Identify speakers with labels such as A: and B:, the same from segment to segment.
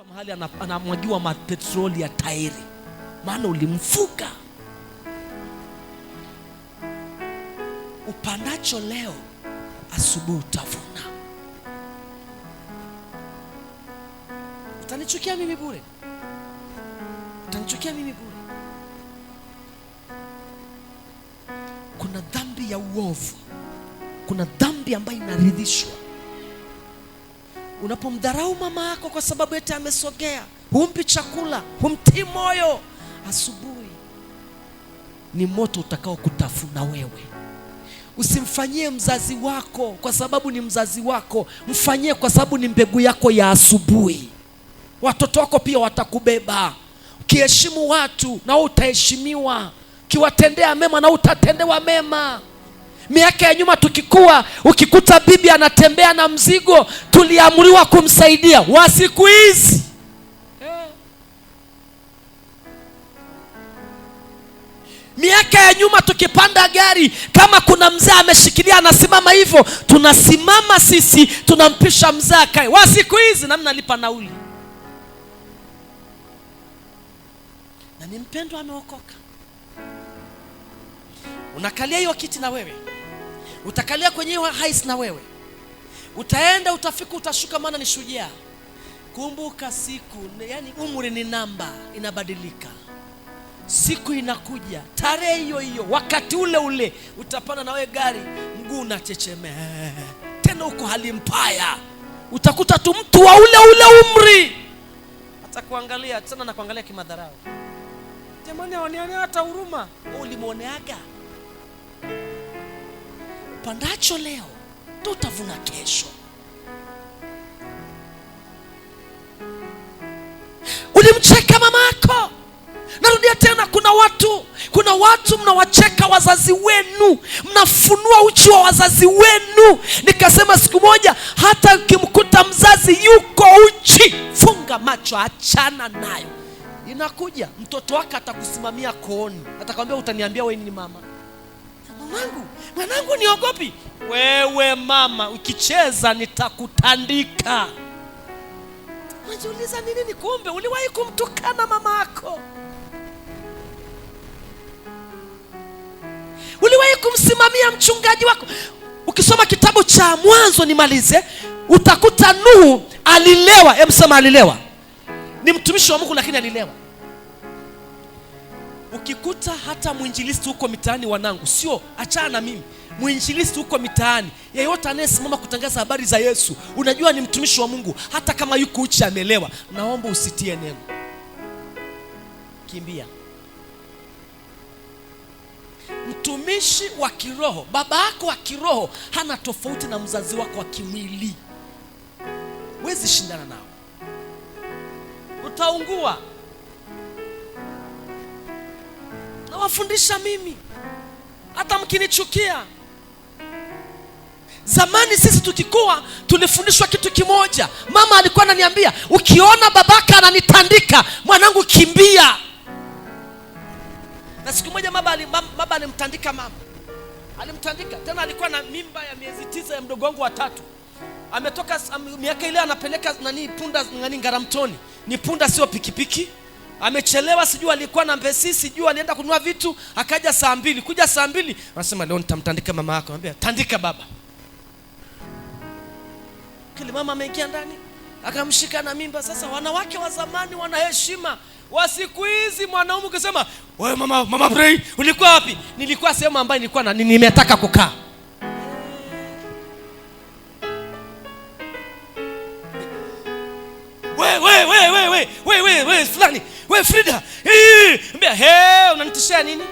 A: unakutwa mahali anamwagiwa mapetroli ya tairi, maana ulimfuga. Upandacho leo, asubuhi utavuna. Utanichukia mimi bure? Utanichukia mimi bure? Kuna dhambi ya uovu, kuna dhambi ambayo inaridhishwa. Unapomdharau mama yako kwa sababu eti amesogea, humpi chakula, humtii moyo, asubuhi ni moto utakao kutafuna wewe. Usimfanyie mzazi wako kwa sababu ni mzazi wako, mfanyie kwa sababu ni mbegu yako ya asubuhi. Watoto wako pia watakubeba. Ukiheshimu watu na utaheshimiwa, ukiwatendea mema na utatendewa mema. Miaka ya nyuma tukikua, ukikuta bibi anatembea na mzigo, tuliamriwa kumsaidia. Wa siku hizi miaka ya nyuma tukipanda gari, kama kuna mzee ameshikilia anasimama hivyo, tunasimama sisi, tunampisha mzee akae. Wa siku hizi nani nalipa nauli? Na ni mpendwa ameokoka. Unakalia hiyo kiti na wewe, utakalia kwenye hiyo haisi na wewe, utaenda, utafika, utashuka, maana ni shujaa. Kumbuka siku, yani umri ni namba, inabadilika. Siku inakuja, tarehe hiyo hiyo, wakati ule ule, utapanda na wewe gari, mguu unachechemea, tena uko hali mbaya. Utakuta tu mtu wa ule umri hata kuangalia tena na kuangalia kimadharau. Jamani, wanione hata huruma. Ulimuoneaga? Pandacho leo, tutavuna kesho. Ulimcheka mamako. Narudia tena, kuna watu mnawacheka wazazi wenu, mnafunua uchi wa wazazi wenu. Nikasema siku moja, hata ukimkuta mzazi yuko uchi, funga macho, achana nayo. Inakuja mtoto wake atakusimamia kooni, atakwambia, utaniambia wewe ni mama? Mwanangu niogopi. Wewe mama, ukicheza nitakutandika. Unajiuliza nini? Ni kumbe uliwahi kumtukana mama yako. Uliwahi kumsimamia mchungaji wako. Ukisoma kitabu cha Mwanzo, nimalize, utakuta Nuhu alilewa. Sema alilewa. Ni mtumishi wa Mungu lakini alilewa. Ukikuta hata mwinjilisti huko mitaani, wanangu, sio achana na mimi, mwinjilisti huko mitaani, yeyote anayesimama kutangaza habari za Yesu, unajua ni mtumishi wa Mungu, hata kama yuko uchi amelewa, naomba usitie neno. Kimbia. Mtumishi wa kiroho, baba yako wa kiroho hana tofauti na mzazi wako wa kimwili. Huwezi shindana nao, utaungua. Nawafundisha mimi, hata mkinichukia. Zamani sisi tukikua, tulifundishwa kitu kimoja. Mama alikuwa ananiambia, ukiona babaka ananitandika, mwanangu kimbia. Na siku moja baba alimtandika mama. Alimtandika. Tena alikuwa na mimba ya miezi 9 ya mdogo wangu wa 3. Ametoka miaka ile, anapeleka punda Ngaramtoni. Ni punda, sio pikipiki. Amechelewa, sijui alikuwa na mbesi, sijui alienda kununua vitu, akaja saa 2. Kuja saa 2, anasema leo nitamtandika mama yako. Anambia, tandika baba. Kile mama ameingia ndani, akamshika na mimba. Sasa wanawake wa zamani wana heshima. Wa siku hizi mwanaume ukisema, wewe mama Bray, ulikuwa wapi? Nilikuwa sehemu ambayo nilikuwa nimetaka kukaa. Wewe fulani, wewe Frida. Mbea, unanitishia nini?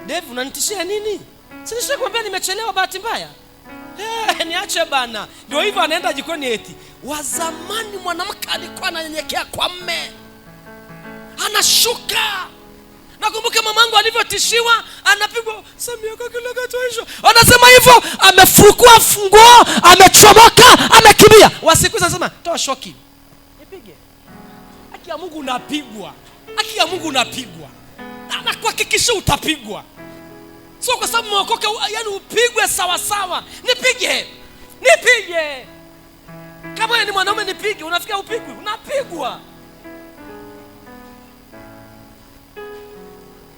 A: Dave, unanitishia nini? Sinisha kuambia nimechelewa bahati mbaya. Niache bana. Ndio hivyo, anaenda jikoni eti. Wa zamani mwanamke alikuwa ananyenyekea kwa mme, anashuka. Nakumbuka mamangu alivyotishiwa, anapigwa Samia kwa kila katoisho. Anasema hivyo, amefukua funguo, amechomoka, amekimbia. Wasiku sasa, toa shoki, nipige. Haki ya Mungu unapigwa. Haki ya Mungu unapigwa. Na kuhakikisha utapigwa. Sio kwa sababu umeokoka, yani upigwe sawa sawa. Nipige. Kama wewe ni mwanaume nipige, unafikia upigwe, unapigwa.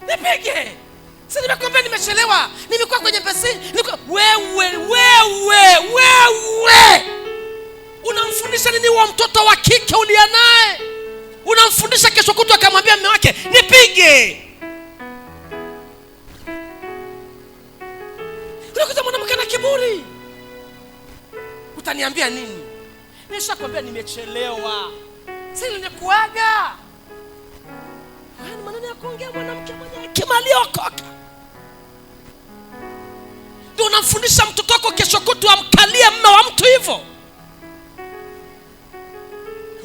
A: Nipige. Sasa nimekwambia nimechelewa. Nimekuwa kwenye basi. Wewe. Unamfundisha nini wa mtoto wa kike ulia naye? Unamfundisha kesho kutwa akamwambia mume wake, "Nipige." Unakuta mwanamke na kiburi. Utaniambia nini? Nishakwambia nimechelewa. Sasa nilikuaga. Haya ni maneno ya kuongea mwanamke mwenye hekima aliokoka. Ndio unamfundisha mtoto wako kesho kutwa amkalie mume wa mtu hivyo.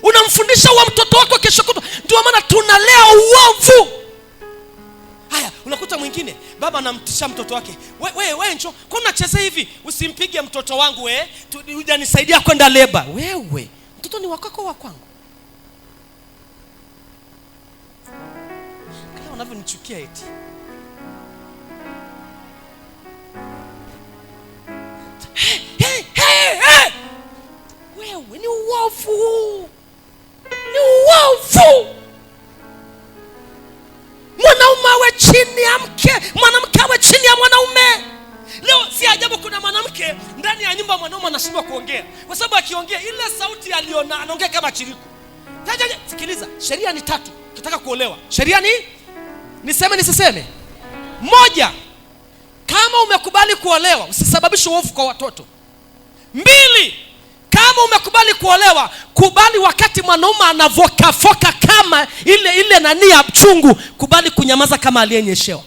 A: Unamfundisha wa mtoto wako kesho kutwa. Ndio maana tunalea uovu. Haya, unakuta mwingine baba anamtisha mtoto wake, wewe njoo, kwa nini unacheza hivi? Usimpige mtoto wangu hujanisaidia kwenda leba. Wewe, mtoto ni wako wa kwangu. Kama unavyonichukia eti. Hey. Wewe ni uovu. Ni uovu. Mwanaume awe chini ya mke, mwanamke awe chini ya mwanaume. Leo si ajabu kuna mwanamke ndani ya nyumba mwanaume anashindwa kuongea. Kwa sababu akiongea ile sauti aliona anaongea kama chiriku. Sikiliza, sheria ni 3. Ukitaka kuolewa, sheria ni niseme nisiseme? 1, kama umekubali kuolewa, usisababishe uovu kwa watoto. 2, kama umekubali kuolewa, kubali wakati mwanaume anavoka kama ile nani ya chungu, kubali kunyamaza kama aliyenyeshewa.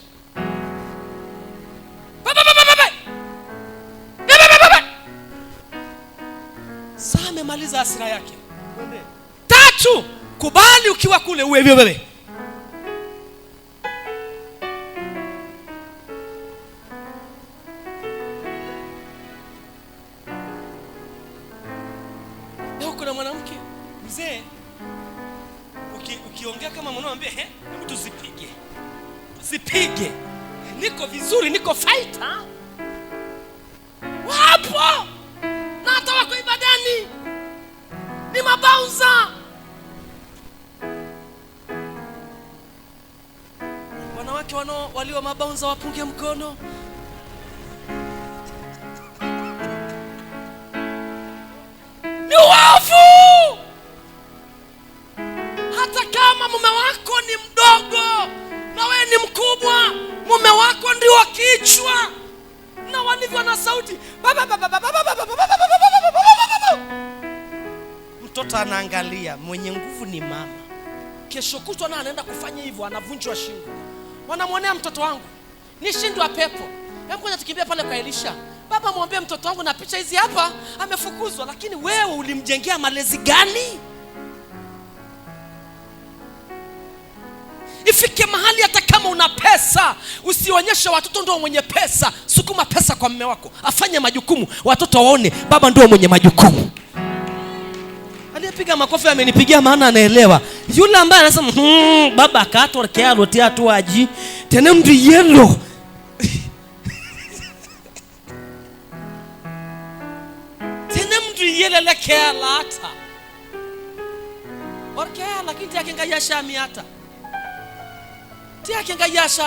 A: Sasa amemaliza hasira yake. 3, kubali ukiwa kule uwe wewe. Kuna mwanamke mzee ukiongea kama mwanamke hebu tusipige. Niko vizuri, niko fighter. Wapo. Na hata wako ibadani. Ni mabaunza. Wanawake walio mabaunza wapunge mkono. Ni wafu. Hata kama mume wako ni mdogo na wewe ni mkubwa, mume wako ndio kichwa. Na walivyo na sauti. Mtoto anaangalia, mwenye nguvu ni mama. Kesho kutwa na anaenda kufanya hivyo, anavunjwa shingo. Wanamwonea mtoto wangu, ni shindwa pepo. Hebu ngoja tukimbia pale kwa Elisha. Baba mwambie mtoto wangu na picha hizi hapa amefukuzwa. Lakini wewe ulimjengea malezi gani? Ifike mahali hata kama una pesa, usionyeshe watoto ndio mwenye pesa. Sukuma pesa kwa mume wako, afanye majukumu, watoto waone baba ndio mwenye majukumu. Aliyepiga makofi amenipigia maana anaelewa. Yule ambaye anasema baba akato kealo tia tu aji tena mdu yellow. Yelele kela hata orkea lakini tiakenga yasha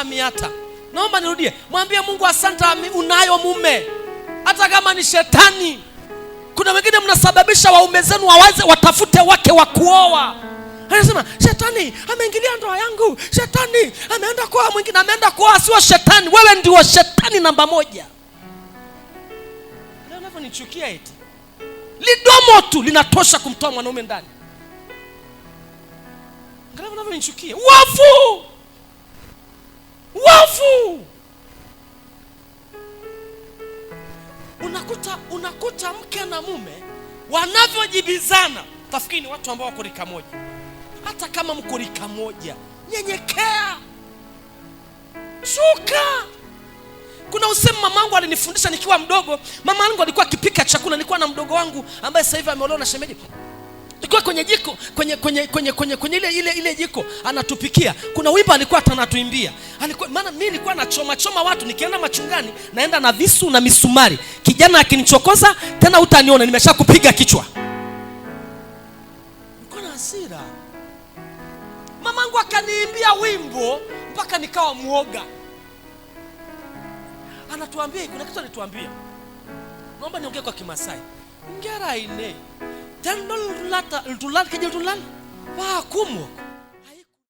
A: miata. Naomba nirudie, mwambie Mungu asante unayo mume hata kama ni shetani. Kuna wengine mnasababisha waume zenu wawaze watafute wake wa kuoa. Anasema shetani ameingilia ndoa yangu, shetani ameenda kwa mwingine, ameenda kwa sio shetani. Wewe ndio shetani namba 1. Leo unavonichukia eti lidomo tu linatosha kumtoa mwanaume ndani. Angalau unavyonichukia. Wafu. Unakuta mke na mume wanavyojibizana, tafikiri ni watu ambao wako rika moja. Hata kama mko rika moja, nyenyekea. Shuka. Kuna usemi mamangu alinifundisha nikiwa mdogo. Mamangu alikuwa akipika chakula, nilikuwa na mdogo wangu ambaye sasa hivi ameolewa na shemeji. Alikuwa kwenye jiko, kwenye ile jiko anatupikia. Kuna wimbo alikuwa anatuimbia. Maana mimi nilikuwa nachoma watu, nikienda machungani naenda na visu na misumari. Kijana akinichokoza tena utaniona nimeshakupiga kichwa. hasira. Mamangu akaniimbia wimbo mpaka nikawa muoga. Anatuambia, kuna kitu anatuambia. Naomba niongee kwa Kimasai. Ngera ine. Tendo lulata, lutulal kejel tulal. Wa kumo.